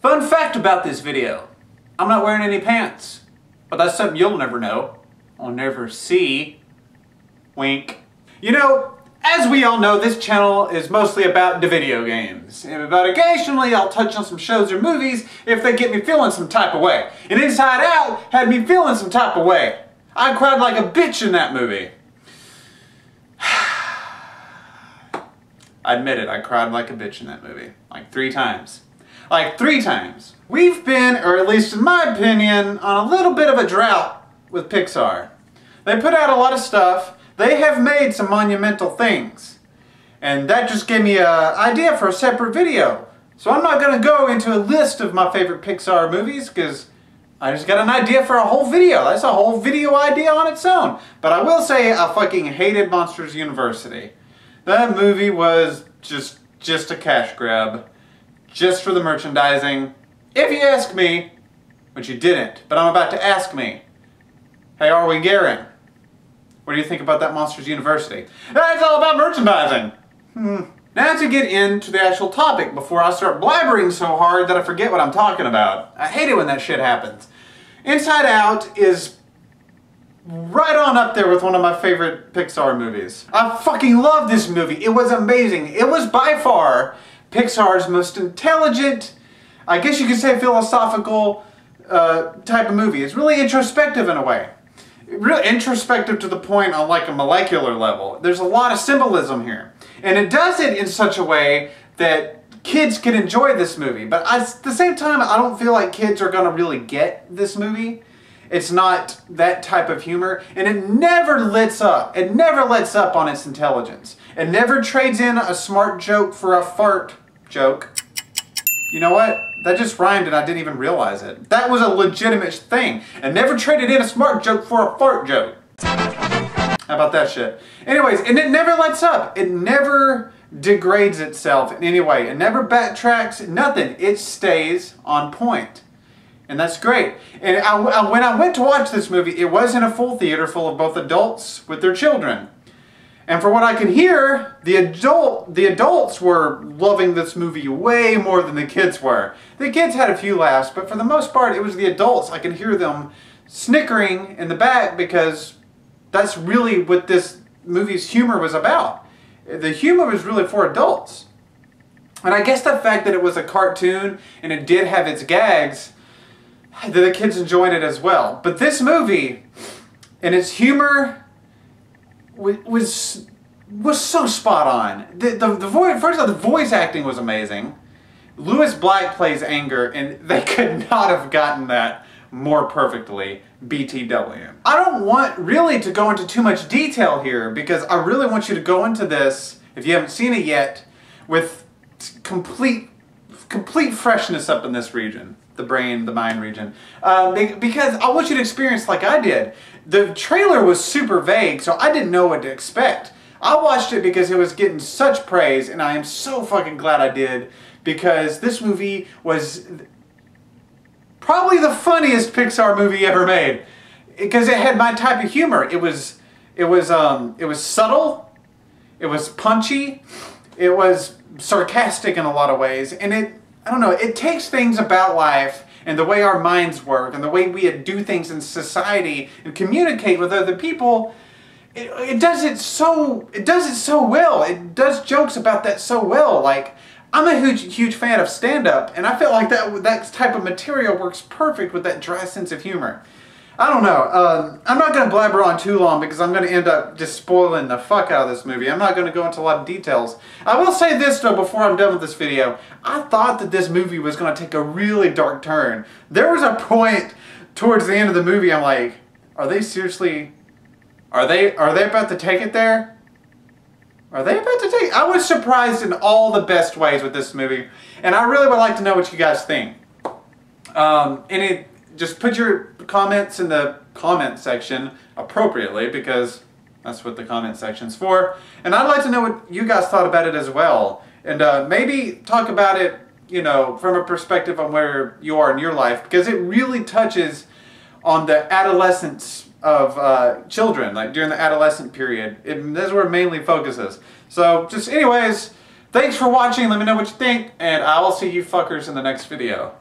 Fun fact about this video, I'm not wearing any pants, but that's something you'll never know, or never see. Wink. You know, as we all know, this channel is mostly about the video games, but occasionally I'll touch on some shows or movies if they get me feeling some type of way. And Inside Out had me feeling some type of way. I cried like a bitch in that movie. I admit it, I cried like a bitch in that movie. Like 3 times. Like 3 times. We've been, or at least in my opinion, on a little bit of a drought with Pixar. They put out a lot of stuff. They have made some monumental things. And that just gave me an idea for a separate video. So I'm not going to go into a list of my favorite Pixar movies because I just got an idea for a whole video. That's a whole video idea on its own. But I will say I fucking hated Monsters University. That movie was just a cash grab. Just for the merchandising. If you ask me, which you didn't, but I'm about to ask me, hey, are we Garen? What do you think about that Monsters University? It's all about merchandising. Now to get into the actual topic before I start blabbering so hard that I forget what I'm talking about. I hate it when that shit happens. Inside Out is right on up there with one of my favorite Pixar movies. I fucking love this movie. It was amazing. It was by far Pixar's most intelligent, I guess you could say philosophical type of movie. It's really introspective in a way. Really introspective to the point on like a molecular level. There's a lot of symbolism here. And it does it in such a way that kids can enjoy this movie. But at the same time, I don't feel like kids are going to really get this movie. It's not that type of humor. And it never lets up. It never lets up on its intelligence. It never trades in a smart joke for a fart joke. You know what? That just rhymed and I didn't even realize it. That was a legitimate thing. And never traded in a smart joke for a fart joke. How about that shit? Anyways, and it never lets up. It never degrades itself in any way. It never backtracks, nothing. It stays on point. And that's great. And when I went to watch this movie, it was in a full theater full of both adults with their children. And for what I can hear, the adults were loving this movie way more than the kids were. The kids had a few laughs, but for the most part, it was the adults. I could hear them snickering in the back because that's really what this movie's humor was about. The humor was really for adults. And I guess the fact that it was a cartoon and it did have its gags, that the kids enjoyed it as well. But this movie, and its humor, was so spot on. First of all, the voice acting was amazing. Lewis Black plays Anger, and they could not have gotten that more perfectly. BTW. I don't want really to go into too much detail here because I really want you to go into this, if you haven't seen it yet, with complete freshness up in this region. The brain, the mind region. Because I want you to experience like I did. The trailer was super vague, so I didn't know what to expect. I watched it because it was getting such praise, and I am so fucking glad I did, because this movie was probably the funniest Pixar movie ever made. Because it had my type of humor. It was subtle, it was punchy, it was sarcastic in a lot of ways, and I don't know, it takes things about life and the way our minds work and the way we do things in society and communicate with other people. It does it so well. It does jokes about that so well. Like, I'm a huge fan of stand-up, and I feel like that type of material works perfect with that dry sense of humor. I don't know. I'm not going to blabber on too long because I'm going to end up just spoiling the fuck out of this movie. I'm not going to go into a lot of details. I will say this though before I'm done with this video. I thought that this movie was going to take a really dark turn. There was a point towards the end of the movie I'm like, are they seriously... Are they about to take it there? Are they about to take... I was surprised in all the best ways with this movie. And I really would like to know what you guys think. Just put your comments in the comment section appropriately, because that's what the comment section's for. And I'd like to know what you guys thought about it as well. And maybe talk about it, you know, from a perspective on where you are in your life, because it really touches on the adolescence of children, like during the adolescent period. That's where it mainly focuses. So just anyways, thanks for watching. Let me know what you think, and I will see you fuckers in the next video.